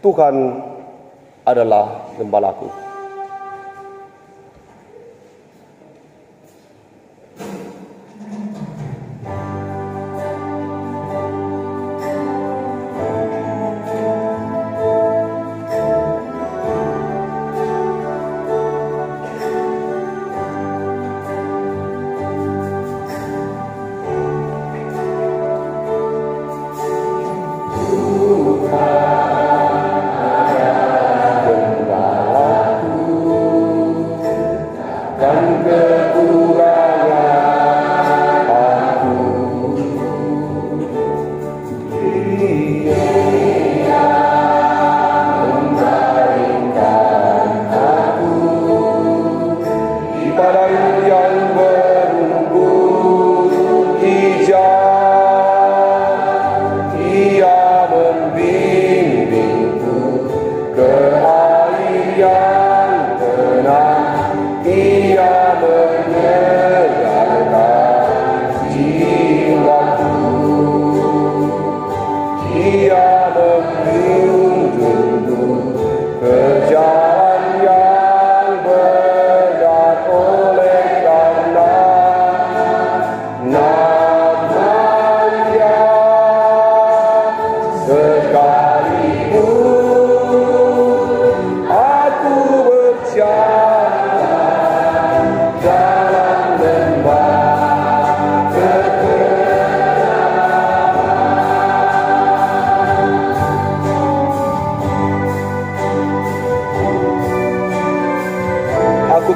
Tuhan adalah gembalaku.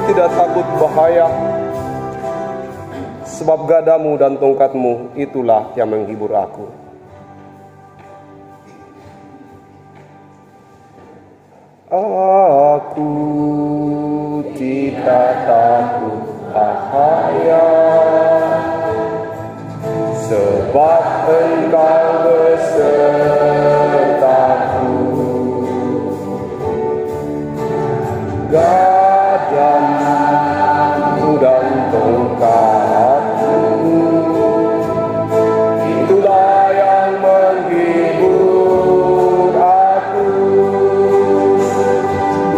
Tidak takut bahaya, sebab gadamu dan tongkatmu itulah yang menghibur aku. Aku tidak takut bahaya, sebab Engkau besertaku. Gadamu dan tongkatmu itulah yang menghibur aku.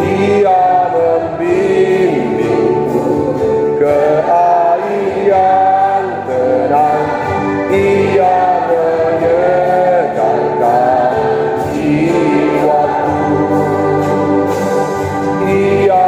Ia membimbingku ke air yang tenang. Ia menyegarkan jiwaku. Ia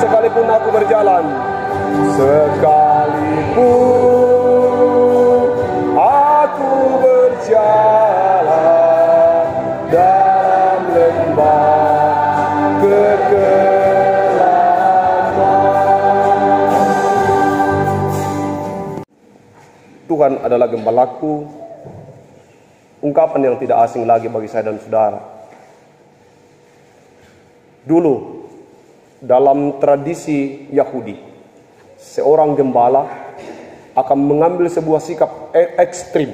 sekalipun aku berjalan, sekalipun aku berjalan dalam lembah kegelapan. Tuhan adalah gembalaku, ungkapan yang tidak asing lagi bagi saya dan saudara. Dulu dalam tradisi Yahudi, seorang gembala akan mengambil sebuah sikap ekstrim,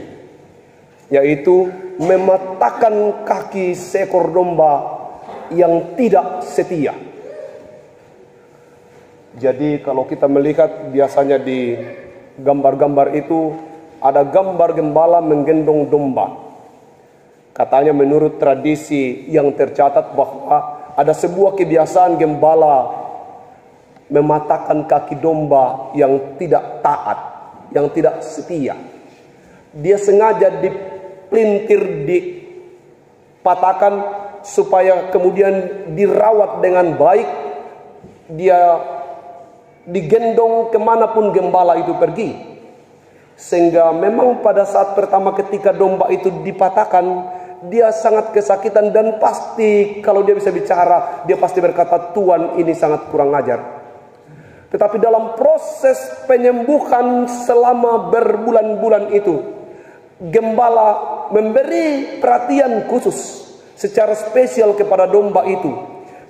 yaitu mematahkan kaki seekor domba yang tidak setia. Jadi kalau kita melihat biasanya di gambar-gambar itu ada gambar gembala menggendong domba. Katanya menurut tradisi yang tercatat bahwa ada sebuah kebiasaan gembala mematahkan kaki domba yang tidak taat, yang tidak setia. Dia sengaja dipelintir, dipatahkan supaya kemudian dirawat dengan baik. Dia digendong kemanapun gembala itu pergi. Sehingga memang pada saat pertama ketika domba itu dipatahkan, dia sangat kesakitan dan pasti kalau dia bisa bicara, dia pasti berkata, "Tuan, ini sangat kurang ajar." Tetapi dalam proses penyembuhan selama berbulan-bulan itu, gembala memberi perhatian khusus secara spesial kepada domba itu.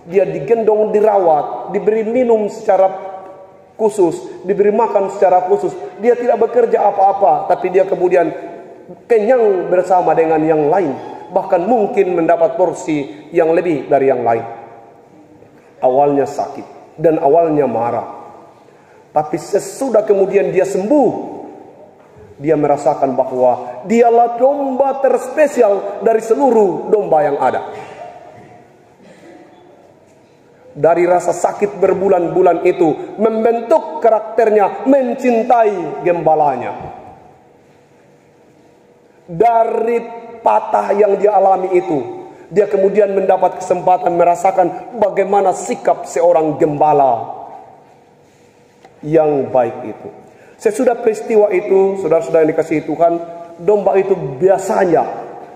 dia digendong, dirawat, diberi minum secara khusus, diberi makan secara khusus. Dia tidak bekerja apa-apa, tapi dia kemudian kenyang bersama dengan yang lain. Bahkan mungkin mendapat porsi yang lebih dari yang lain. Awalnya sakit dan awalnya marah. Tapi sesudah kemudian dia sembuh, dia merasakan bahwa dialah domba terspesial dari seluruh domba yang ada. Dari rasa sakit berbulan-bulan itu membentuk karakternya mencintai gembalanya. Dari patah yang dia alami itu, dia kemudian mendapat kesempatan merasakan bagaimana sikap seorang gembala yang baik itu. Sesudah peristiwa itu, saudara-saudara yang dikasihi Tuhan, domba itu biasanya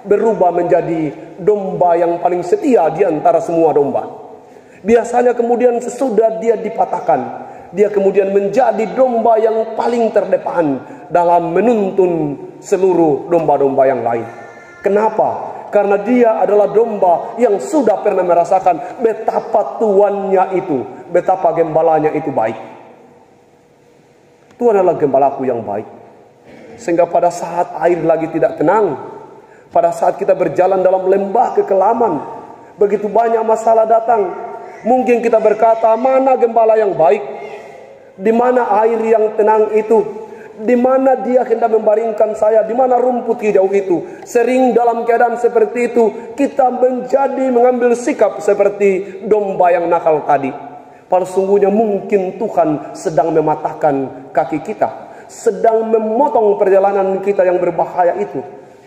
berubah menjadi domba yang paling setia di antara semua domba. Biasanya kemudian sesudah dia dipatahkan, dia kemudian menjadi domba yang paling terdepan dalam menuntun seluruh domba-domba yang lain. Kenapa? Karena dia adalah domba yang sudah pernah merasakan betapa tuannya itu, betapa gembalanya itu baik. Tuhan adalah gembalaku yang baik. Sehingga pada saat air lagi tidak tenang, pada saat kita berjalan dalam lembah kekelaman, begitu banyak masalah datang, mungkin kita berkata, mana gembala yang baik? Di mana air yang tenang itu? Di mana dia hendak membaringkan saya? Di mana rumput hijau itu? Sering dalam keadaan seperti itu, kita mengambil sikap seperti domba yang nakal tadi. Padahal sungguhnya mungkin Tuhan sedang mematahkan kaki kita, sedang memotong perjalanan kita yang berbahaya itu,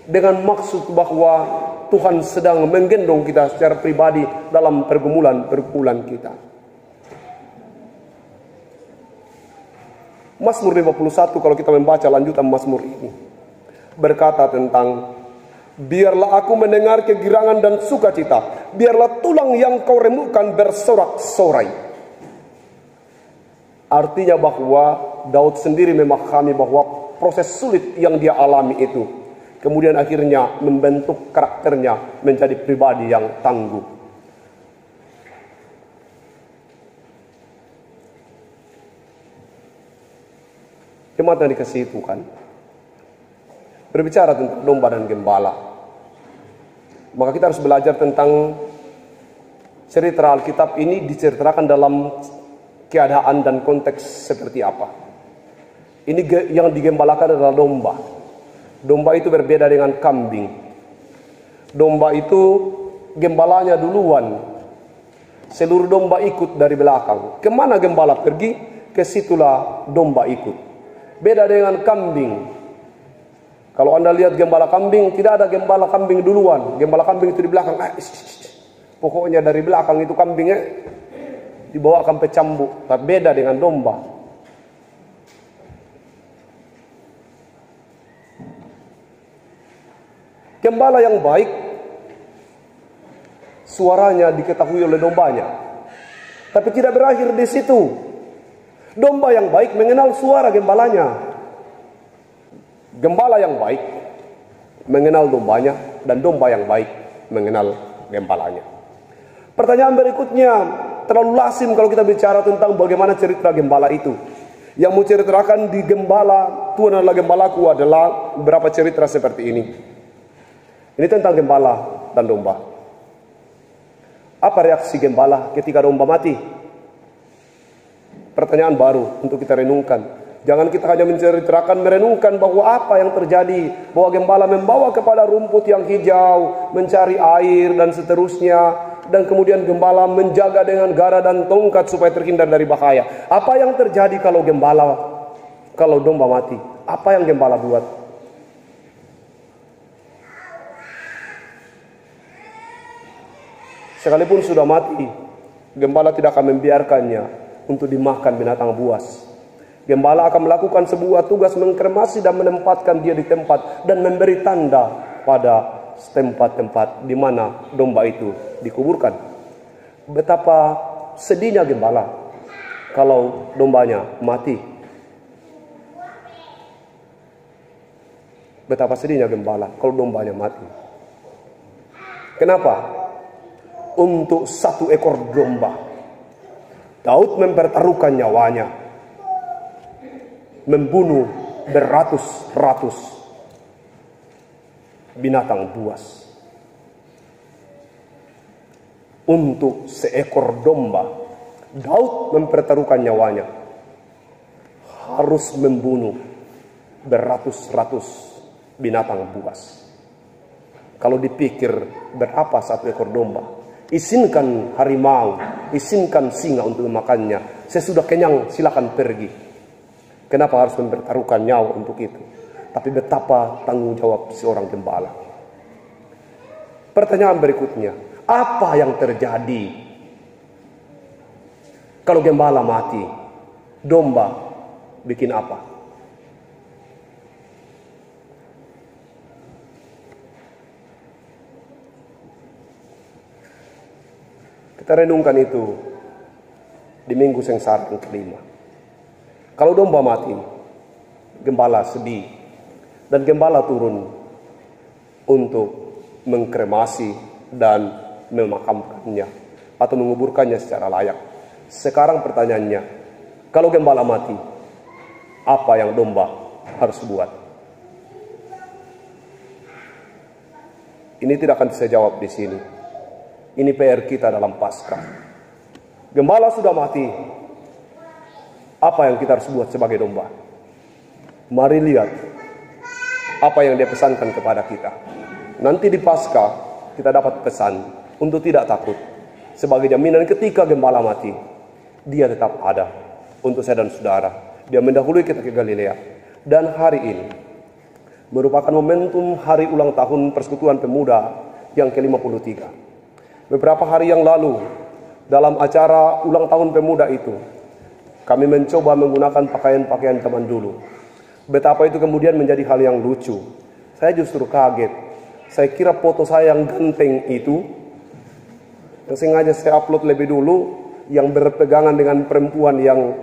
dengan maksud bahwa Tuhan sedang menggendong kita secara pribadi dalam pergumulan kita. Mazmur 51 kalau kita membaca lanjutan Mazmur ini berkata tentang, biarlah aku mendengar kegirangan dan sukacita, biarlah tulang yang kau remukkan bersorak-sorai. Artinya bahwa Daud sendiri memahami bahwa proses sulit yang dia alami itu kemudian akhirnya membentuk karakternya menjadi pribadi yang tangguh. Jemaat yang dikasihi Tuhan, berbicara tentang domba dan gembala, maka kita harus belajar tentang cerita Alkitab ini diceritakan dalam keadaan dan konteks seperti apa. Ini yang digembalakan adalah domba. Domba itu berbeda dengan kambing. Domba itu gembalanya duluan, seluruh domba ikut dari belakang. Kemana gembala pergi, ke situlah domba ikut. Beda dengan kambing. Kalau Anda lihat gembala kambing, tidak ada gembala kambing duluan. Gembala kambing itu di belakang. Pokoknya dari belakang itu kambingnya dibawakan pecambuk. Tapi beda dengan domba. Gembala yang baik, suaranya diketahui oleh dombanya. Tapi tidak berakhir di situ. Domba yang baik mengenal suara gembalanya. Gembala yang baik mengenal dombanya, dan domba yang baik mengenal gembalanya. Pertanyaan berikutnya terlalu lazim kalau kita bicara tentang bagaimana cerita gembala itu. Yang mau ceritakan di gembala, Tuhan adalah gembalaku, adalah beberapa cerita seperti ini. Ini tentang gembala dan domba. Apa reaksi gembala ketika domba mati? Pertanyaan baru untuk kita renungkan. Jangan kita hanya menceritakan, merenungkan bahwa apa yang terjadi, bahwa gembala membawa kepada rumput yang hijau, mencari air dan seterusnya, dan kemudian gembala menjaga dengan gara dan tongkat supaya terhindar dari bahaya. Apa yang terjadi kalau domba mati? Apa yang gembala buat? Sekalipun sudah mati, gembala tidak akan membiarkannya untuk dimakan binatang buas. Gembala akan melakukan sebuah tugas mengkremasi dan menempatkan dia di tempat dan memberi tanda pada tempat-tempat di mana domba itu dikuburkan. Betapa sedihnya gembala kalau dombanya mati. Betapa sedihnya gembala kalau dombanya mati. Kenapa? untuk satu ekor domba. Daud mempertaruhkan nyawanya, membunuh beratus-ratus binatang buas. Untuk seekor domba, Daud mempertaruhkan nyawanya, harus membunuh beratus-ratus binatang buas. Kalau dipikir berapa satu ekor domba, izinkan harimau, izinkan singa untuk memakannya. Saya sudah kenyang, silakan pergi. Kenapa harus mempertaruhkan nyawa untuk itu? Tapi betapa tanggung jawab seorang gembala. Pertanyaan berikutnya, apa yang terjadi kalau gembala mati? Domba bikin apa? Kita renungkan itu di minggu sengsara yang kelima. Kalau domba mati, gembala sedih, dan gembala turun untuk mengkremasi dan memakamkannya atau menguburkannya secara layak. Sekarang pertanyaannya, kalau gembala mati, apa yang domba harus buat? Ini tidak akan saya jawab di sini. Ini PR kita dalam Paskah. Gembala sudah mati, apa yang kita harus buat sebagai domba? Mari lihat apa yang dia pesankan kepada kita. Nanti di Paskah kita dapat pesan untuk tidak takut. Sebagai jaminan ketika gembala mati, dia tetap ada untuk saya dan saudara. Dia mendahului kita ke Galilea. Dan hari ini merupakan momentum hari ulang tahun Persekutuan Pemuda yang ke-53. Beberapa hari yang lalu, dalam acara ulang tahun pemuda itu, kami mencoba menggunakan pakaian-pakaian zaman dulu. Betapa itu kemudian menjadi hal yang lucu. Saya justru kaget. Saya kira foto saya yang ganteng itu, yang sengaja saya upload lebih dulu, yang berpegangan dengan perempuan yang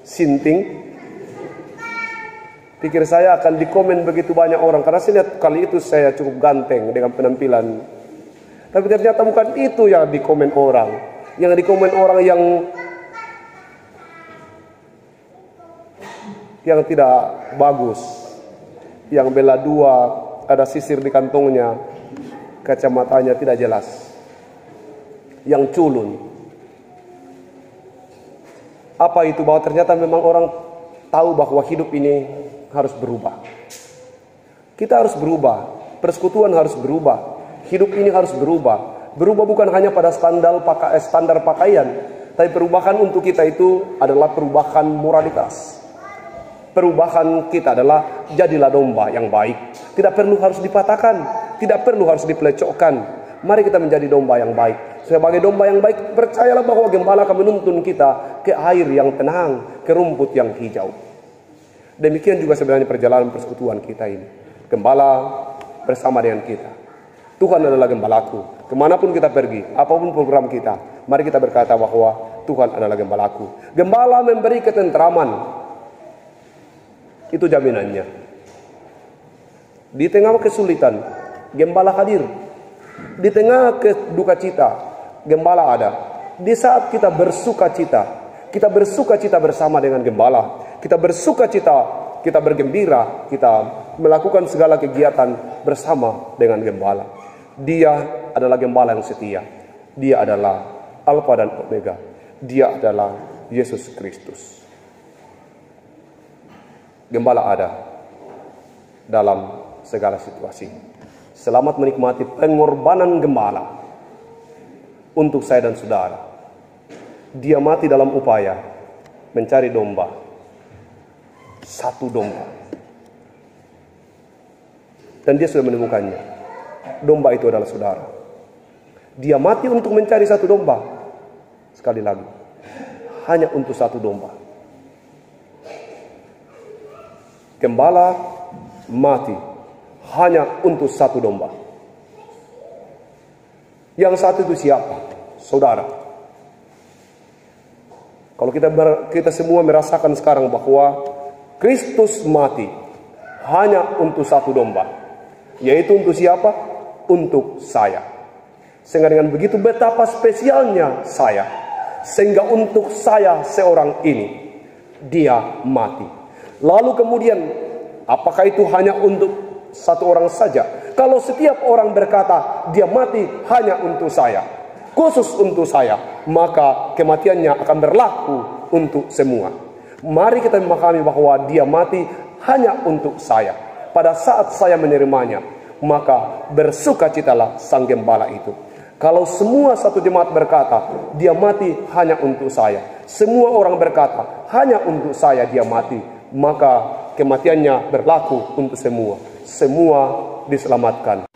sinting. Pikir saya akan dikomen begitu banyak orang, karena saya lihat kali itu saya cukup ganteng dengan penampilan. Tapi ternyata bukan itu yang dikomen orang. Yang dikomen orang yang tidak bagus, yang bela dua, ada sisir di kantongnya, kacamatanya tidak jelas, yang culun. Apa itu? Bahwa ternyata memang orang tahu bahwa hidup ini harus berubah. Kita harus berubah, persekutuan harus berubah, hidup ini harus berubah. Berubah bukan hanya pada standar pakaian, tapi perubahan untuk kita itu adalah perubahan moralitas. Perubahan kita adalah jadilah domba yang baik. Tidak perlu harus dipatahkan, tidak perlu harus dipelecokkan. Mari kita menjadi domba yang baik. Sebagai domba yang baik, percayalah bahwa gembala akan menuntun kita ke air yang tenang, ke rumput yang hijau. Demikian juga sebenarnya perjalanan persekutuan kita ini. Gembala bersama dengan kita. Tuhan adalah gembalaku. Kemanapun kita pergi, apapun program kita, mari kita berkata bahwa Tuhan adalah gembalaku. Gembala memberi ketentraman. Itu jaminannya. Di tengah kesulitan, gembala hadir. Di tengah duka cita, gembala ada. Di saat kita bersuka cita bersama dengan gembala. Kita bersuka cita, kita bergembira, kita melakukan segala kegiatan bersama dengan gembala. Dia adalah gembala yang setia. Dia adalah Alfa dan Omega. Dia adalah Yesus Kristus. Gembala ada dalam segala situasi. Selamat menikmati pengorbanan gembala untuk saya dan saudara. Dia mati dalam upaya mencari domba. Satu domba. Dan dia sudah menemukannya. Domba itu adalah saudara. Dia mati untuk mencari satu domba. Sekali lagi, hanya untuk satu domba. Gembala mati hanya untuk satu domba. Yang satu itu siapa? Saudara. Kalau kita semua merasakan sekarang bahwa Kristus mati hanya untuk satu domba. Yaitu untuk siapa? Untuk saya. Sehingga dengan begitu betapa spesialnya saya, sehingga untuk saya seorang ini dia mati. Lalu kemudian, apakah itu hanya untuk satu orang saja? Kalau setiap orang berkata dia mati hanya untuk saya, khusus untuk saya, maka kematiannya akan berlaku untuk semua. Mari kita memahami bahwa dia mati hanya untuk saya. Pada saat saya menerimanya, maka bersukacitalah sang gembala itu. Kalau semua satu jemaat berkata dia mati hanya untuk saya, semua orang berkata hanya untuk saya dia mati, maka kematiannya berlaku untuk semua. Semua diselamatkan.